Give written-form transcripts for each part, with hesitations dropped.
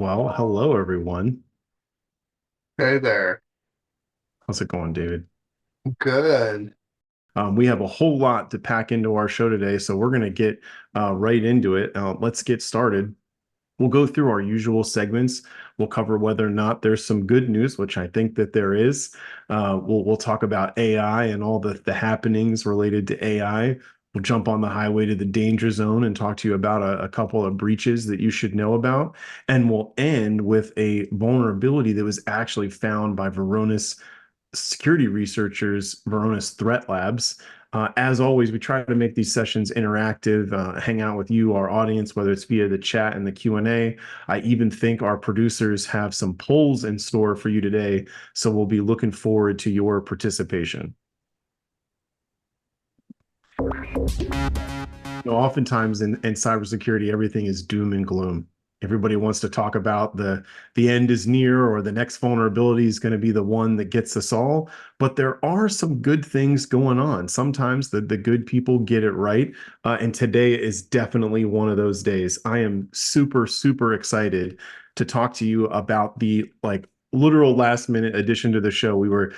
Well, hello everyone. Hey there. How's it going, David? Good. We have a whole lot to pack into our show today, so we're going to get right into it. Let's get started. We'll go through our usual segments. We'll cover whether or not there's some good news, which I think that there is. We'll talk about AI and all the happenings related to AI. We'll jump on the highway to the danger zone and talk to you about a couple of breaches that you should know about. And we'll end with a vulnerability that was actually found by Varonis security researchers, Varonis Threat Labs. As always, we try to make these sessions interactive, hang out with you, our audience, whether it's via the chat and the Q&A. I even think our producers have some polls in store for you today, so we'll be looking forward to your participation. Oftentimes in cybersecurity, everything is doom and gloom. Everybody wants to talk about the end is near or the next vulnerability is going to be the one that gets us all. But there are some good things going on. Sometimes the good people get it right. And today is definitely one of those days. I am super excited to talk to you about the literal last minute addition to the show. We were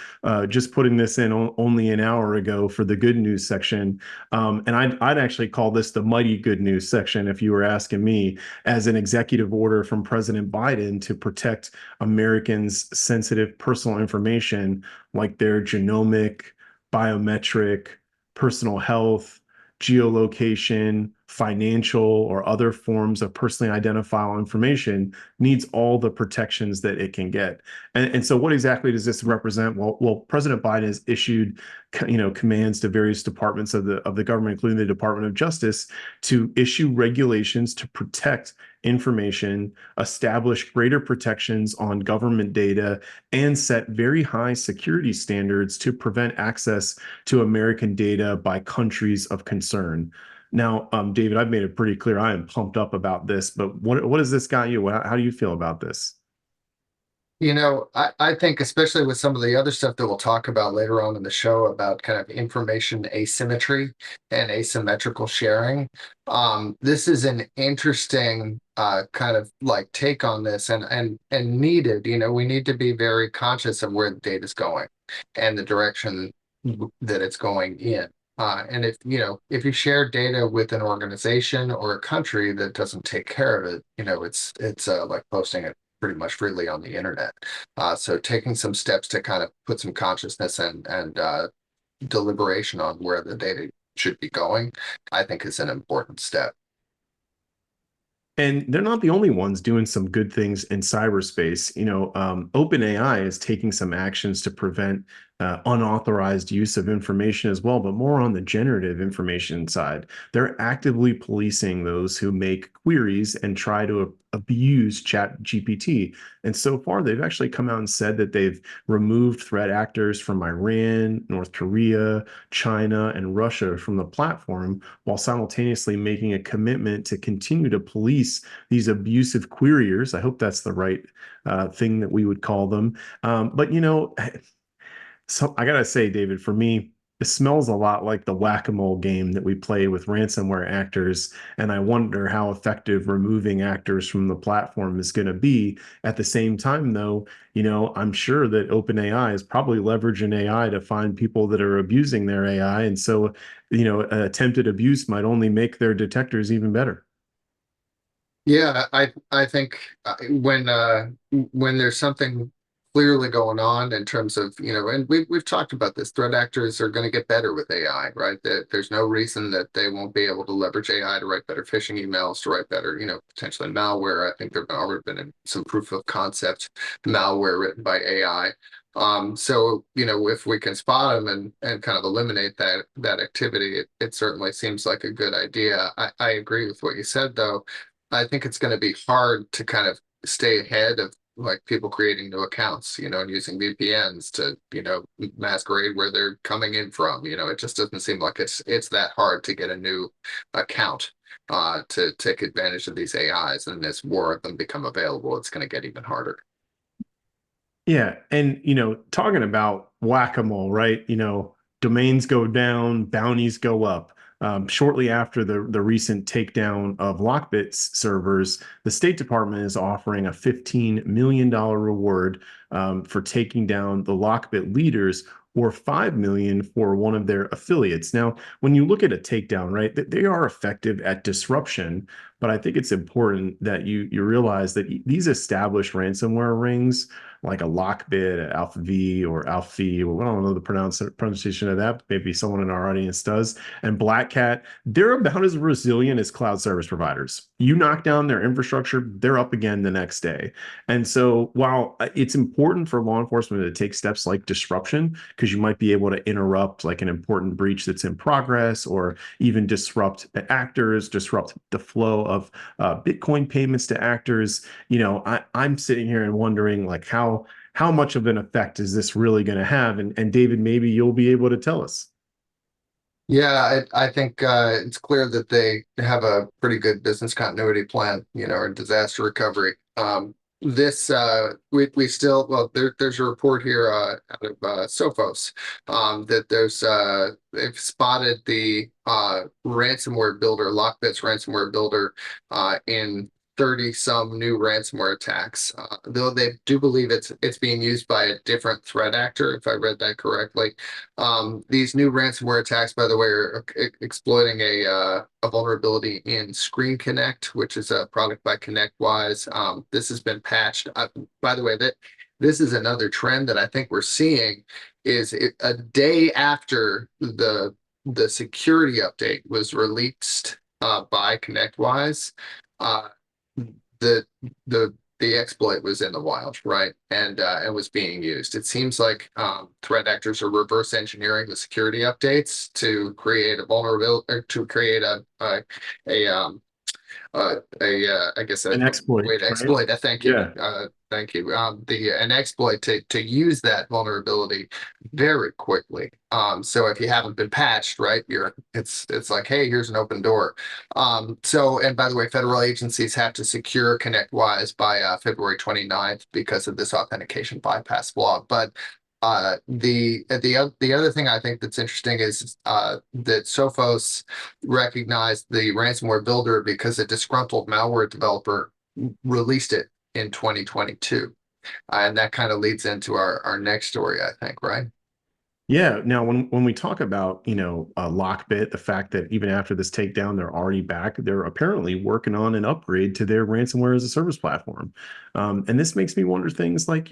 just putting this in only an hour ago for the good news section. And I'd actually call this the mighty good news section if you were asking me, as an executive order from President Biden to protect Americans' sensitive personal information like their genomic, biometric, personal health, geolocation, financial, or other forms of personally identifiable information needs all the protections that it can get. And so what exactly does this represent? Well, President Biden has issued commands to various departments of the government, including the Department of Justice, to issue regulations to protect information, establish greater protections on government data, and set very high security standards to prevent access to American data by countries of concern. Now, David, I've made it pretty clear I am pumped up about this, but what has this got you? How do you feel about this? I think especially with some of the other stuff that we'll talk about later on in the show about kind of information asymmetry and asymmetrical sharing, this is an interesting kind of like take on this and needed. We need to be very conscious of where the data is going and the direction that it's going in. And if you share data with an organization or a country that doesn't take care of it, it's like posting it pretty much freely on the internet. So taking some steps to kind of put some consciousness and deliberation on where the data should be going, I think is an important step. And they're not the only ones doing some good things in cyberspace. OpenAI is taking some actions to prevent unauthorized use of information as well, but more on the generative information side. They're actively policing those who make queries and try to abuse Chat GPT. And so far, they've actually come out and said that they've removed threat actors from Iran, North Korea, China, and Russia from the platform, while simultaneously making a commitment to continue to police these abusive queriers. I hope that's the right thing that we would call them. But so I gotta say, David, for me, it smells a lot like the whack-a-mole game that we play with ransomware actors, and I wonder how effective removing actors from the platform is going to be. At the same time, though, I'm sure that OpenAI is probably leveraging AI to find people that are abusing their AI, and so, attempted abuse might only make their detectors even better. Yeah, I think when there's something clearly going on in terms of, and we've talked about this, threat actors are going to get better with AI, right? That there's no reason that they won't be able to leverage AI to write better phishing emails, to write better, potentially malware. I think there've already been some proof of concept malware written by AI. So, if we can spot them and kind of eliminate that activity, it certainly seems like a good idea. I agree with what you said, though. I think it's going to be hard to kind of stay ahead of like people creating new accounts, and using VPNs to, masquerade where they're coming in from. It just doesn't seem like it's that hard to get a new account to take advantage of these AIs. And as more of them become available, it's going to get even harder. Yeah, and talking about whack-a-mole, right? Domains go down, bounties go up. Shortly after the recent takedown of LockBit's servers, the State Department is offering a $15 million reward for taking down the LockBit leaders, or 5 million for one of their affiliates. Now, when you look at a takedown, right, they are effective at disruption, but I think it's important that you realize that these established ransomware rings, like a LockBit, Alpha V, or Alphi, well, I don't know the pronunciation of that, but maybe someone in our audience does, and Black Cat, they're about as resilient as cloud service providers. You knock down their infrastructure, they're up again the next day. And so while it's important for law enforcement to take steps like disruption, because you might be able to interrupt like an important breach that's in progress, or even disrupt actors, disrupt the flow of Bitcoin payments to actors, I'm sitting here and wondering like how much of an effect is this really going to have? And David, maybe you'll be able to tell us. Yeah, I think it's clear that they have a pretty good business continuity plan, or disaster recovery. This we still there's a report here out of Sophos that they've spotted the ransomware builder, LockBit's ransomware builder, in 30 some new ransomware attacks. Though they do believe it's being used by a different threat actor, if I read that correctly. These new ransomware attacks, by the way, are exploiting a vulnerability in Screen Connect, which is a product by ConnectWise. This has been patched. By the way, this is another trend that I think we're seeing is a day after the security update was released by ConnectWise. The the exploit was in the wild, right? And it was being used. It seems like threat actors are reverse engineering the security updates to create a vulnerability, or to create I guess a An exploit, way to right? exploit. Thank you. Yeah. Thank you. An exploit to use that vulnerability very quickly. So if you haven't been patched, right, it's like, hey, here's an open door. And by the way, federal agencies have to secure ConnectWise by February 29th because of this authentication bypass flaw. But the other thing I think that's interesting is that Sophos recognized the ransomware builder because a disgruntled malware developer released it in 2022. And that kind of leads into our next story, I think, right? Yeah. Now, when we talk about, LockBit, the fact that even after this takedown, they're already back, they're apparently working on an upgrade to their ransomware as a service platform. And this makes me wonder things like,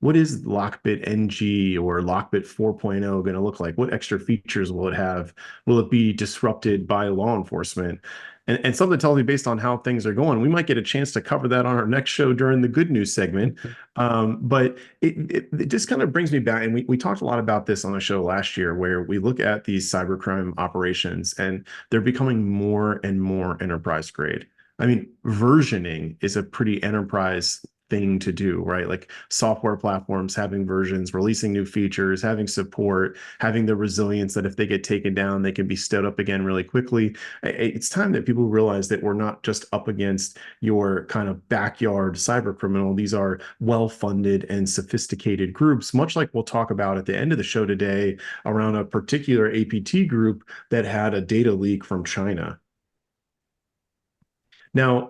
what is LockBit NG or LockBit 4.0 going to look like? What extra features will it have? Will it be disrupted by law enforcement? And something tells me, based on how things are going, we might get a chance to cover that on our next show during the good news segment. But it just kind of brings me back, and we talked a lot about this on the show last year, where we look at these cybercrime operations and they're becoming more and more enterprise grade. I mean, versioning is a pretty enterprise thing to do, right? Like software platforms having versions, releasing new features, having support, having the resilience that if they get taken down, they can be stood up again really quickly. It's time that people realize that we're not just up against your kind of backyard cyber criminal. These are well-funded and sophisticated groups, much like we'll talk about at the end of the show today around a particular APT group that had a data leak from China. Now,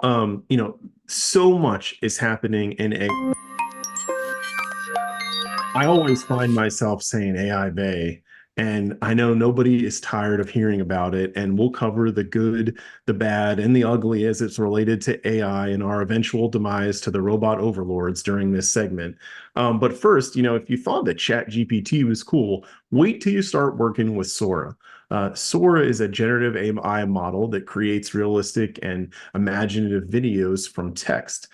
so much is happening in AI. I always find myself saying AI Bay, and I know nobody is tired of hearing about it. And we'll cover the good, the bad, and the ugly as it's related to AI and our eventual demise to the robot overlords during this segment. But first, if you thought that ChatGPT was cool, wait till you start working with Sora. Sora is a generative AI model that creates realistic and imaginative videos from text.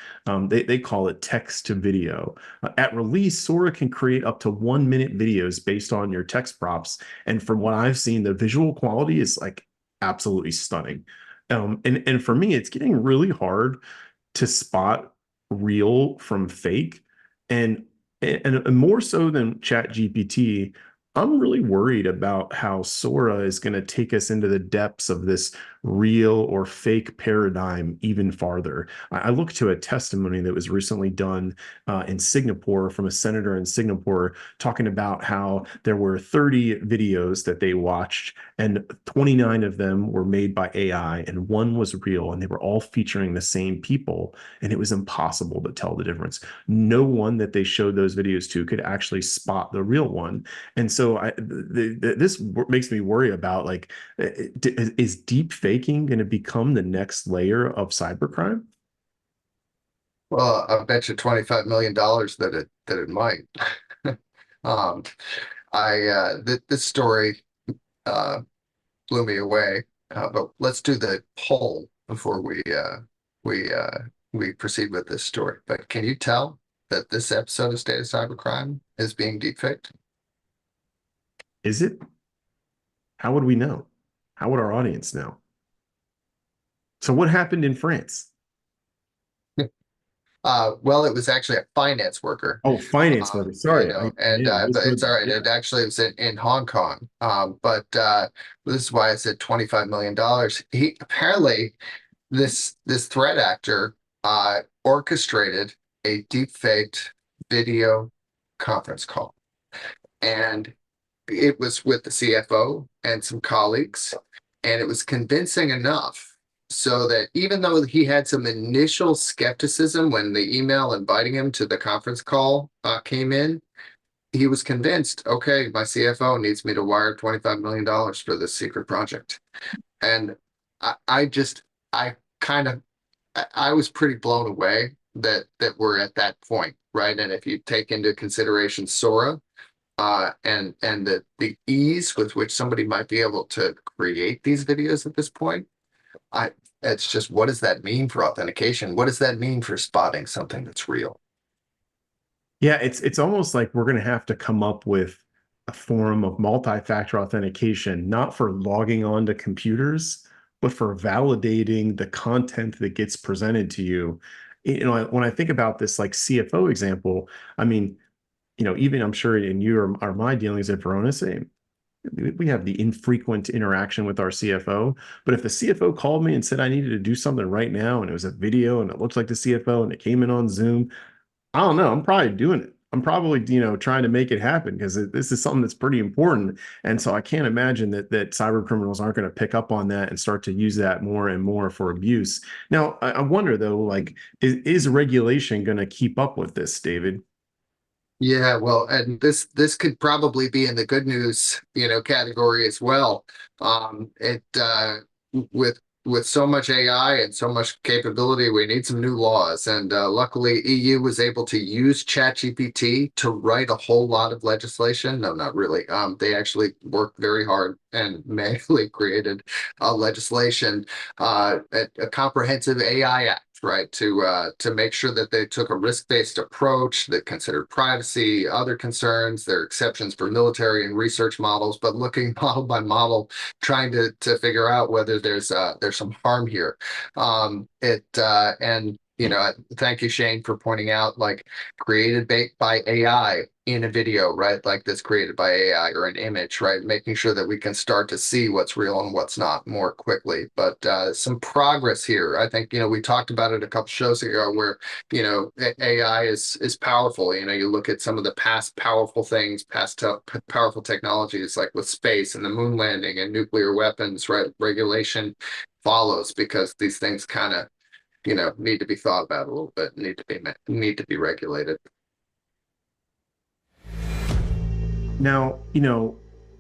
They call it text to video. At release, Sora can create up to 1 minute videos based on your text prompts. And from what I've seen, the visual quality is like absolutely stunning. And for me, it's getting really hard to spot real from fake. And more so than ChatGPT, I'm really worried about how Sora is going to take us into the depths of this real or fake paradigm even farther. I look to a testimony that was recently done in Singapore from a senator in Singapore talking about how there were 30 videos that they watched, and 29 of them were made by AI, and one was real, and they were all featuring the same people, and it was impossible to tell the difference. No one that they showed those videos to could actually spot the real one. And so this makes me worry about, like, is deep faking going to become the next layer of cybercrime? Well, I bet you $25 million that it might. Um, this story uh, blew me away. But let's do the poll before we we proceed with this story. But can you tell that this episode of State of Cybercrime is being deepfaked? Is it? How would we know? How would our audience know? So what happened in France? Well, it was actually a finance worker. Oh, finance worker. You Sorry, know, and yeah, I but misread it's all that. right. Yeah. It actually was in Hong Kong. But this is why I said $25 million. He apparently this threat actor orchestrated a deepfaked video conference call, and it was with the CFO and some colleagues, and it was convincing enough so that even though he had some initial skepticism when the email inviting him to the conference call came in, he was convinced, okay, my CFO needs me to wire $25 million for this secret project. And I just, I kind of, I was pretty blown away that we're at that point, right? And if you take into consideration Sora, and the ease with which somebody might be able to create these videos at this point, I it's just, what does that mean for authentication? What does that mean for spotting something that's real? Yeah, it's almost like we're going to have to come up with a form of multi-factor authentication, not for logging on to computers, but for validating the content that gets presented to you. When I think about this like CFO example, I mean, even I'm sure in you or my dealings at Varonis, we have the infrequent interaction with our CFO. But if the CFO called me and said I needed to do something right now, and it was a video and it looked like the CFO and it came in on Zoom, I don't know. I'm probably doing it. I'm probably, trying to make it happen because this is something that's pretty important. And so I can't imagine that cyber criminals aren't going to pick up on that and start to use that more and more for abuse. Now, I wonder though, like, is regulation going to keep up with this, David? Yeah, well, and this could probably be in the good news, category as well. It with with so much AI and so much capability, we need some new laws. And luckily, EU was able to use ChatGPT to write a whole lot of legislation. No, not really. They actually worked very hard and manually created legislation, a comprehensive AI Act, right, to make sure that they took a risk-based approach that considered privacy, other concerns, there are exceptions for military and research models, but looking model by model, trying to figure out whether there's some harm here. It and thank you, Shane, for pointing out, like, created by AI in a video, right? Like this created by AI or an image, right? Making sure that we can start to see what's real and what's not more quickly. But some progress here. I think, we talked about it a couple shows ago where, AI is powerful. You look at some of the past powerful things, powerful technologies like with space and the moon landing and nuclear weapons, right? Regulation follows because these things kind of, need to be thought about a little bit, need to be regulated. Now,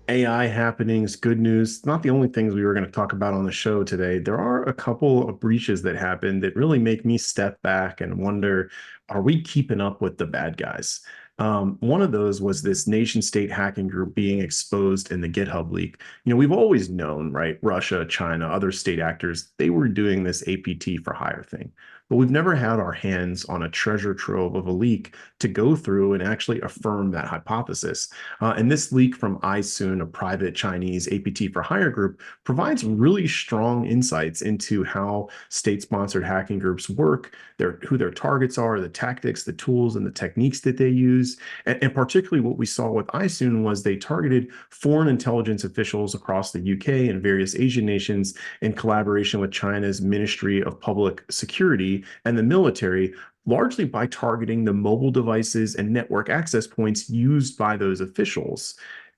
AI happenings, good news, not the only things we were going to talk about on the show today. There are a couple of breaches that happened that really make me step back and wonder, are we keeping up with the bad guys? One of those was this nation state hacking group being exposed in the GitHub leak. We've always known, right? Russia, China, other state actors, they were doing this APT for hire thing. but we've never had our hands on a treasure trove of a leak to go through and actually affirm that hypothesis. And this leak from iSoon, a private Chinese APT for hire group, provides really strong insights into how state-sponsored hacking groups work, who their targets are, the tactics, the tools, and the techniques that they use. And particularly what we saw with iSoon was they targeted foreign intelligence officials across the UK and various Asian nations in collaboration with China's Ministry of Public Security and the military, largely by targeting the mobile devices and network access points used by those officials.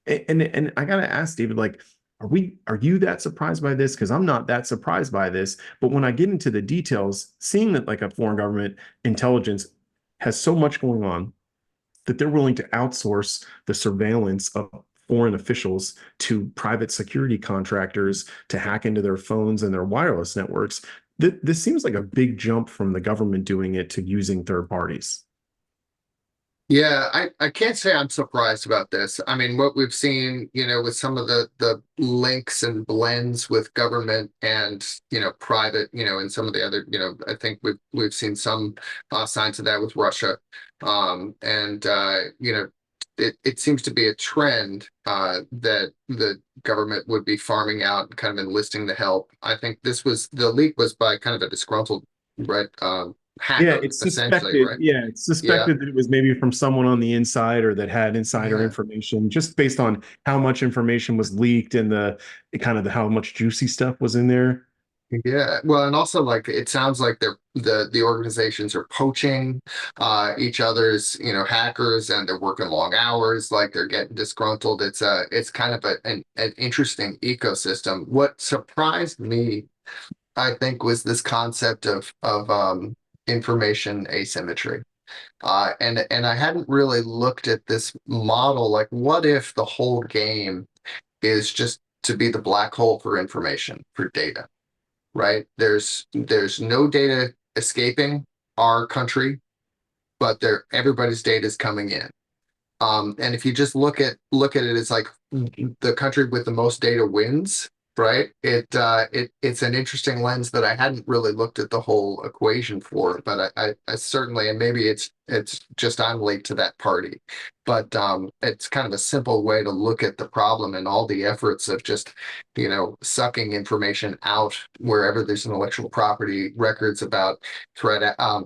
And I gotta ask, David, like, are you that surprised by this? Because I'm not that surprised by this. But when I get into the details, seeing that like a foreign government intelligence has so much going on that they're willing to outsource the surveillance of foreign officials to private security contractors to hack into their phones and their wireless networks. This seems like a big jump from the government doing it to using third parties. Yeah, I can't say I'm surprised about this. I mean, what we've seen, with some of the links and blends with government and, private, and some of the other, I think we've seen some signs of that with Russia. And it seems to be a trend that the government would be farming out and kind of enlisting the help. I think the leak was by kind of a disgruntled, right, Yeah, hacker, it's essentially, suspected. right? Yeah, it's Yeah. suspected that it was maybe from someone on the inside or that had insider Yeah. information, just based on how much information was leaked and the kind of how much juicy stuff was in there. Yeah, well, and also like it sounds like the organizations are poaching each other's hackers, and they're working long hours, like they're getting disgruntled. It's kind of an interesting ecosystem. What surprised me, I think, was this concept of information asymmetry. And I hadn't really looked at this model. Like, what if the whole game is just to be the black hole for information, for data? Right? There's no data escaping our country, but everybody's data is coming in. And if you just look at it, it's like the country with the most data wins, right? It's an interesting lens that I hadn't really looked at the whole equation for, but I certainly, and maybe it's just I'm late to that party, but it's kind of a simple way to look at the problem and all the efforts of just sucking information out wherever there's intellectual property records about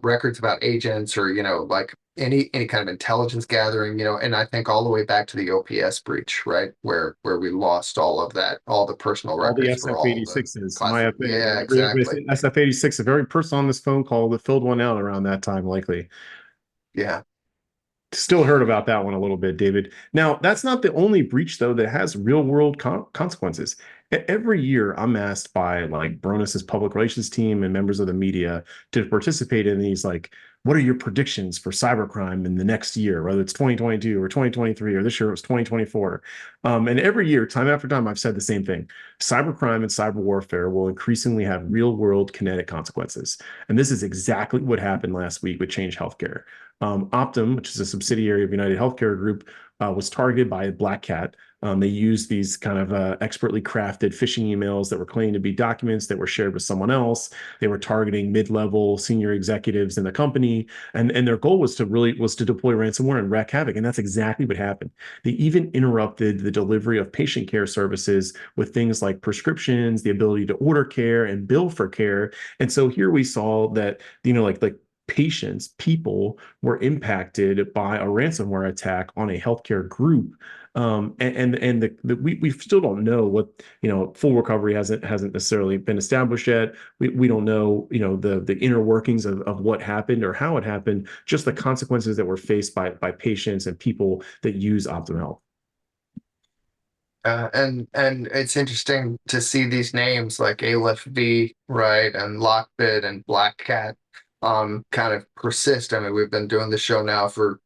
records about agents, or like any kind of intelligence gathering, and I think all the way back to the OPS breach, right, where we lost all of that, all the personal All the records for all the SF-86s, class. my Yeah, every exactly. SF-86, every person on this phone call that filled one out around that time, likely. Yeah. Still heard about that one a little bit, David. Now, that's not the only breach, though, that has real world consequences. Every year, I'm asked by like Varonis's public relations team and members of the media to participate in these, like, what are your predictions for cybercrime in the next year, whether it's 2022 or 2023, or this year it was 2024. And every year, time after time, I've said the same thing. Cybercrime and cyber warfare will increasingly have real world kinetic consequences. And this is exactly what happened last week with Change Healthcare. Optum, which is a subsidiary of United Healthcare Group, was targeted by a black cat. They used these kind of expertly crafted phishing emails that were claimed to be documents that were shared with someone else. They were targeting mid-level senior executives in the company, and their goal was to deploy ransomware and wreak havoc. And that's exactly what happened. They even interrupted the delivery of patient care services with things like prescriptions, the ability to order care and bill for care. And so here we saw that, like patients, people were impacted by a ransomware attack on a healthcare group. We still don't know what, full recovery hasn't necessarily been established yet. We don't know, the inner workings of what happened or how it happened, just the consequences that were faced by patients and people that use Optum Health. And it's interesting to see these names like Aleph V, right, and LockBit and Black Cat kind of persist. I mean, we've been doing the show now for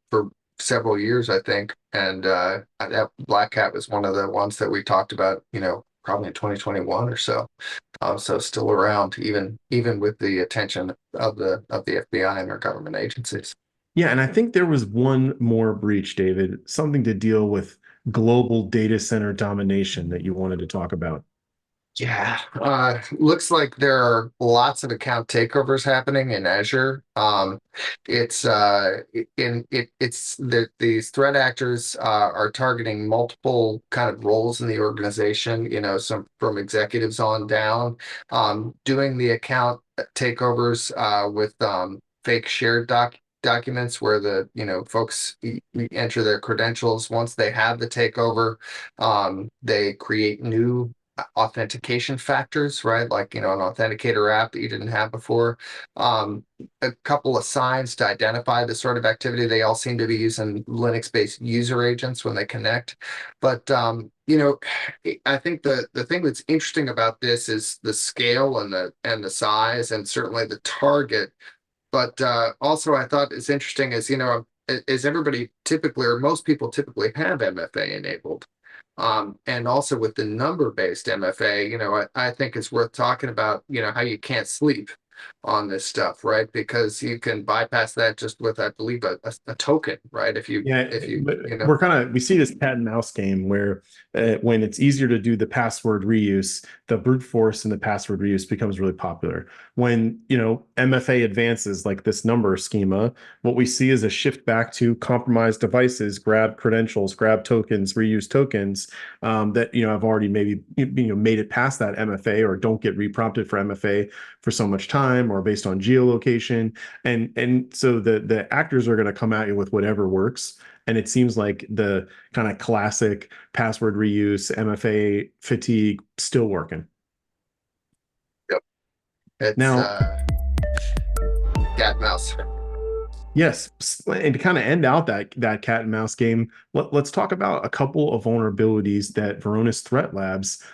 several years, I think, and that Black Cat was one of the ones that we talked about, probably in 2021 or so. So still around, even with the attention of the FBI and our government agencies. Yeah, and I think there was one more breach, David, something to deal with global data center domination that you wanted to talk about. Yeah, looks like there are lots of account takeovers happening in Azure. It's it's these threat actors are targeting multiple kind of roles in the organization, you know, some from executives on down, doing the account takeovers with fake shared documents where the, you know, folks enter their credentials. Once they have the takeover, they create new authentication factors, right? Like, you know, an authenticator app that you didn't have before. Um, a couple of signs to identify the sort of activity. They all seem to be using Linux-based user agents when they connect. But you know, I think the thing that's interesting about this is the scale and the size and certainly the target. But also I thought it's interesting is, you know, is everybody typically or most people typically have MFA enabled. And also with the number-based MFA, you know, I think it's worth talking about, you know, how you can't sleep on this stuff, right? Because you can bypass that just with, I believe, a token, right? Yeah, If you, but you know, we see this cat and mouse game where when it's easier to do the password reuse, the brute force and the password reuse becomes really popular. When, you know, MFA advances like this number schema, what we see is a shift back to compromised devices, grab credentials, grab tokens, reuse tokens that, you know, have already maybe, you know, made it past that MFA or don't get reprompted for MFA for so much time or based on geolocation. And so the actors are going to come at you with whatever works. And it seems like the kind of classic password reuse, MFA fatigue still working. yep, it's Now, cat mouse. yes, and to kind of end out that cat and mouse game, let's talk about a couple of vulnerabilities that Varonis Threat Labs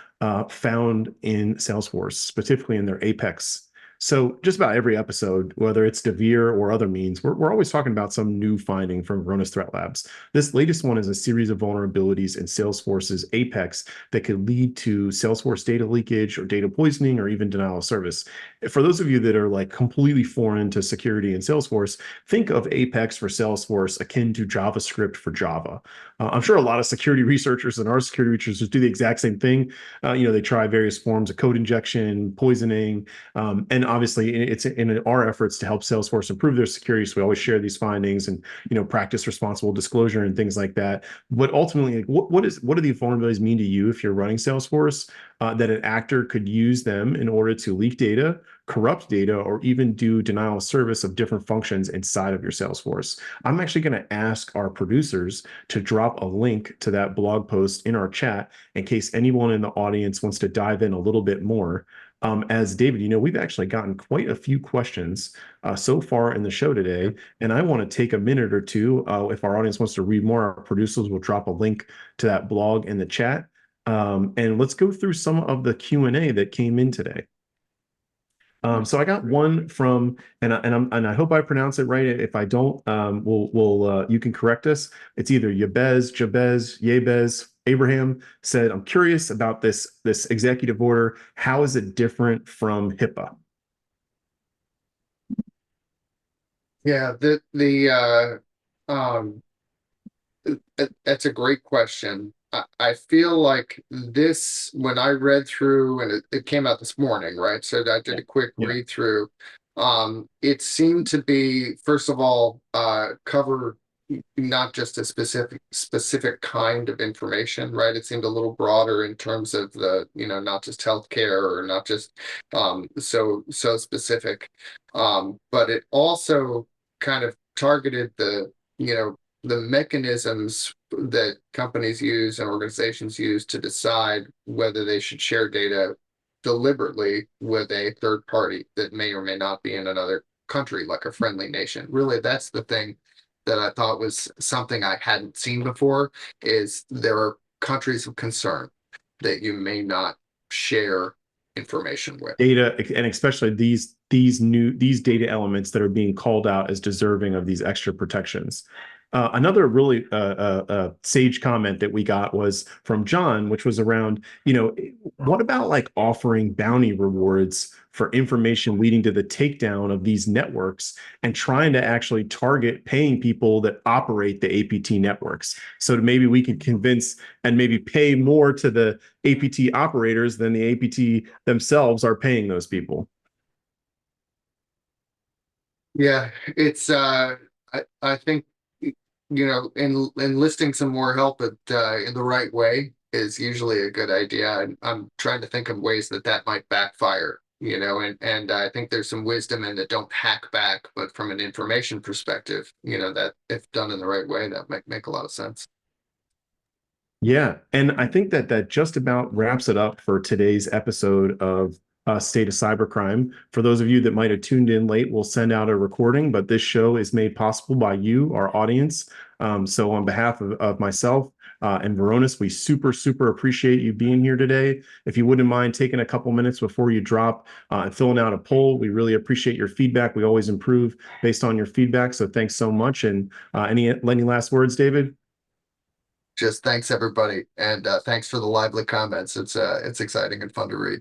found in Salesforce, specifically in their Apex. So just about every episode, whether it's Devere or other means, we're always talking about some new finding from Varonis Threat Labs. This latest one is a series of vulnerabilities in Salesforce's Apex that could lead to Salesforce data leakage or data poisoning or even denial of service. For those of you that are like completely foreign to security in Salesforce, think of Apex for Salesforce akin to JavaScript for Java. I'm sure a lot of security researchers and our security researchers do the exact same thing. You know, they try various forms of code injection, poisoning, and obviously it's in our efforts to help Salesforce improve their security. So we always share these findings and, you know, practice responsible disclosure and things like that. But ultimately, like, what do these vulnerabilities mean to you if you're running Salesforce? That an actor could use them in order to leak data, corrupt data, or even do denial of service of different functions inside of your Salesforce. I'm actually going to ask our producers to drop a link to that blog post in our chat in case anyone in the audience wants to dive in a little bit more. As David, you know, we've actually gotten quite a few questions so far in the show today, and I want to take a minute or two. If our audience wants to read more, our producers will drop a link to that blog in the chat. And let's go through some of the Q&A that came in today. So I got one from, and I hope I pronounce it right. If I don't, you can correct us. It's either Yabez, Abraham said, "I'm curious about this executive order. How is it different from HIPAA?" Yeah, um, that's a great question. I feel like this, when I read through, and it came out this morning, right? So I did a quick Yeah. read through. It seemed to be, first of all, cover not just a specific kind of information, right? It seemed a little broader in terms of the, you know, not just healthcare or not just so specific. But it also kind of targeted the, you know, the mechanisms that companies use and organizations use to decide whether they should share data deliberately with a third party that may or may not be in another country, like a friendly nation. Really, that's the thing that I thought was something I hadn't seen before, is there are countries of concern that you may not share information with. Data, and especially these data elements that are being called out as deserving of these extra protections. Another really sage comment that we got was from John, which was around, what about like offering bounty rewards for information leading to the takedown of these networks and trying to actually target paying people that operate the APT networks? So maybe we can convince and maybe pay more to the APT operators than the APT themselves are paying those people. Yeah, it's I think enlisting some more help in the right way is usually a good idea. And I'm trying to think of ways that that might backfire, and I think there's some wisdom in that don't hack back, but from an information perspective, that if done in the right way, that might make a lot of sense. Yeah, and I think that that just about wraps it up for today's episode of State of Cybercrime. For those of you that might have tuned in late, we'll send out a recording, but this show is made possible by you, our audience. So on behalf of myself and Varonis, we super, super appreciate you being here today. If you wouldn't mind taking a couple minutes before you drop and filling out a poll, we really appreciate your feedback. We always improve based on your feedback. So thanks so much. And any last words, David? Just thanks everybody, and thanks for the lively comments. It's exciting and fun to read.